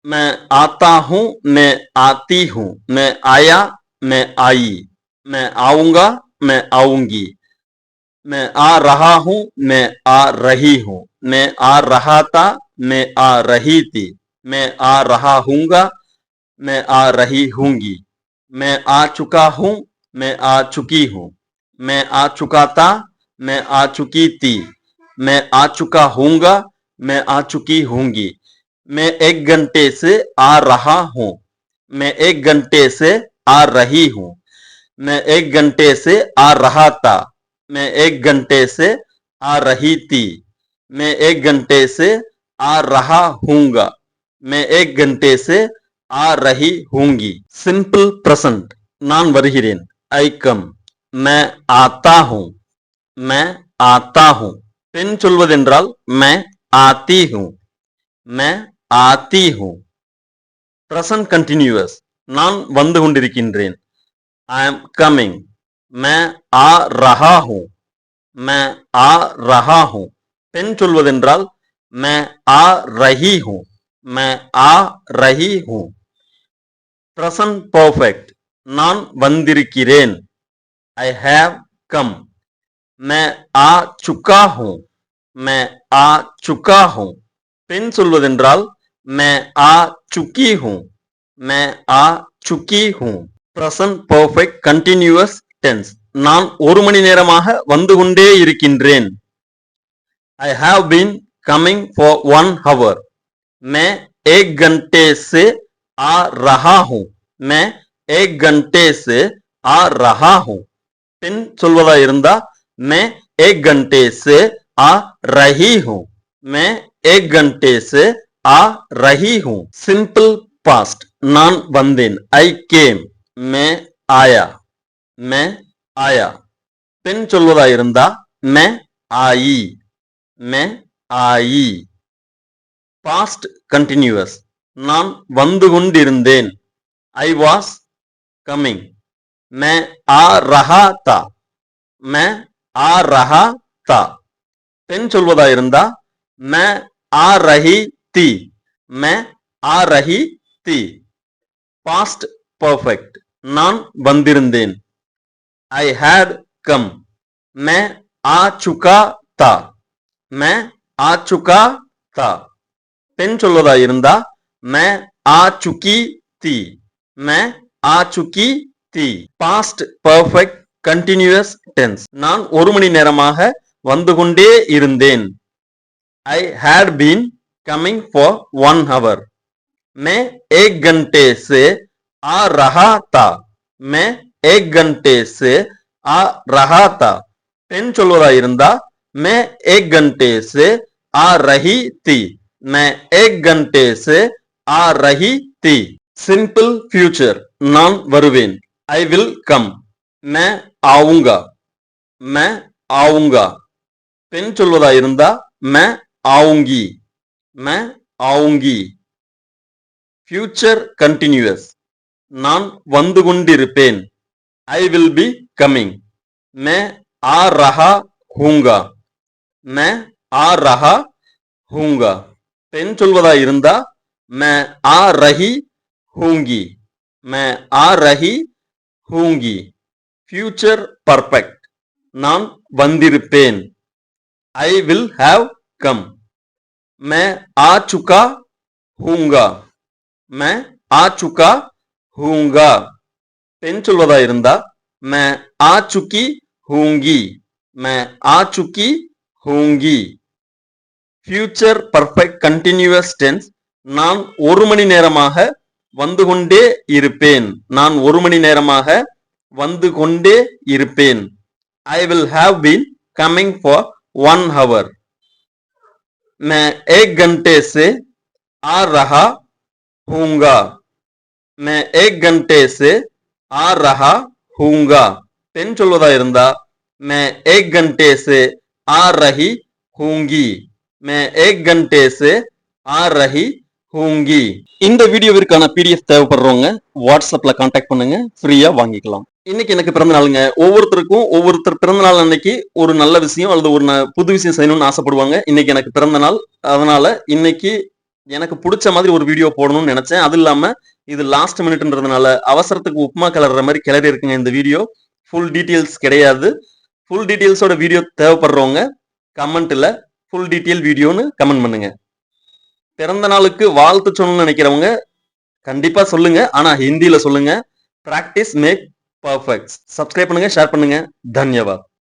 मैं आता हूं, मैं आती हूं, मैं आया, मैं आई, मैं आऊंगा, मैं आऊंगी, मैं आ रहा हूं, मैं आ रही हूं, मैं आ रहा था, मैं आ रही थी, मैं आ रहा हूंगा, मैं आ रही हूंगी, मैं आ चुका हूं, मैं आ चुकी हूं, मैं आ चुका था, मैं आ चुकी थी, मैं आ चुका हूंगा, मैं आ चुकी हूंगी, मैं 1 घंटे से आ रहा हूं, मैं 1 घंटे से आ रही हूं, मैं 1 घंटे से आ रहा था, मैं 1 घंटे से आ रही थी, मैं 1 घंटे से आ रहा हूंगा, मैं 1 घंटे से आ रही हूंगी. Simple present. நான் வருகிறேன். I come. मैं आता हूं. मैं आता हूं. பெண் சொல்வதென்றால் मैं आती हूं. मैं आती हूं. Present continuous. நான் வந்து கொண்டிருக்கின்றேன். I am coming. मैं आ रहा हूं. मैं आ रहा हूं. பெண் சொல்வதென்றால் मैं आ रही हूं. मैं आ रही हूं. present perfect. நான் வந்திருக்கிறேன். I have come. मैं आ चुका हूं. मैं आ चुका हूं. பெண் சொல்வதென்றால் मैं आ चुकी हूं. मैं आ चुकी हूं. present perfect continuous tense. நான் 1 மணி நேரமாக வந்து கொண்டே இருக்கின்றேன். I have been coming for 1 hour. मैं 1 घंटे से आ रहा हूं. मैं 1 घंटे से आ रहा हूं. பெண் சொல்வதா இருந்தா मैं 1 घंटे से आ रही हूं. मैं 1 घंटे से आ रही हूं. Simple past. நான் வந்தேன். I came. मैं आया. मैं आया. பெண் சொல்வதா இருந்தா मैं आई. मैं आई. Past continuous. நான் வந்து கொண்டிருந்தேன். I was coming. मैं आ रहा था. मैं आ रहा था. பெண் சொல்வதா இருந்தா मैं आ रही थी. मैं आ रही थी. Past perfect. நான் வந்திருந்தேன். I had come. मैं आ चुका था. मैं आ चुका था. பெண் சொல்வதா இருந்தா मैं आ चुकी थी. मैं आ चुकी थी. Past perfect continuous tense. நான் 1 மணி நேரமாக வந்து கொண்டே இருந்தேன். I had been coming for 1 hour. मैं 1 घंटे से आ रहा था. मैं 1 घंटे से आ रहा था. பெண் சொல்வதா இருந்தா मैं 1 घंटे से आ रही थी. मैं 1 घंटे से आ रही थी. Simple future. நான் வருவேன். I will come. मैं आऊंगा. मैं आऊंगा. பெண் சொல்வதா இருந்தா मैं आऊंगी. मैं आऊंगी. Future continuous. நான் வந்து கொண்டிருப்பேன். I will be coming. मैं आ रहा हूंगा. मैं आ रहा हूंगा. பெண் சொல்வதா இருந்தா मैं आ रही हूंगी. मैं आ रही हूंगी. Future perfect. நான் வந்திருப்பேன். I will have come. मैं आ चुका हूंगा. मैं आ चुका हूंगा. பெண் சொல்வதா இருந்தா मैं आ चुकी हूंगी. मैं आ चुकी हूंगी. Future perfect continuous tense. நான் 1 மணி நேரமாக வந்து கொண்டே இருப்பேன். நான் 1 மணி நேரமாக வந்து கொண்டே இருப்பேன். I will have been coming for 1 hour. मैं 1 घंटे से आ रहा हूंगा. मैं 1 घंटे से आ रहा हूंगा. பெண் சொல்வதா இருந்தா मैं 1 घंटे से आ रही हूंगी. मैं 1 घंटे से आ रही हूंगी. இந்த வீடியோவிற்கான பிடிஎஃப் தேவைப்படுறவங்க வாட்ஸ்அப்ல கான்டாக்ட் பண்ணுங்க. ஃப்ரீயா வாங்கிக்கலாம். இன்னைக்கு எனக்கு பிறந்த நாளுங்க. ஒவ்வொருத்தருக்கும் ஒவ்வொருத்தர் பிறந்த நாள் அன்னைக்கு ஒரு நல்ல விஷயம் அல்லது ஒரு புது விஷயம் செய்யணும்னு ஆசைப்படுவாங்க. இன்னைக்கு எனக்கு பிறந்த நாள். அதனால இன்னைக்கு எனக்கு பிடிச்ச மாதிரி ஒரு வீடியோ போடணும்னு நினைச்சேன். அது இல்லாம இது லாஸ்ட் மினிட்ன்றதுனால அவசரத்துக்கு உப்புமா கிளற மாதிரி கிளறி இருக்குங்க இந்த வீடியோ. ஃபுல் டீட்டெயில்ஸ் கிடையாது. ஃபுல் டீட்டெயில்ஸோட வீடியோ தேவைப்படுறவங்க கமெண்ட்ல ஃபுல் டீட்டெயில் வீடியோன்னு கமெண்ட் பண்ணுங்க. பிறந்த நாளுக்கு வாழ்த்து சொல்லணும்னு நினைக்கிறவங்க கண்டிப்பா சொல்லுங்க. ஆனா ஹிந்தியில சொல்லுங்க. Practice make perfect. சப்ஸ்கிரைப் பண்ணுங்க, ஷேர் பண்ணுங்க. தன்யவாத்.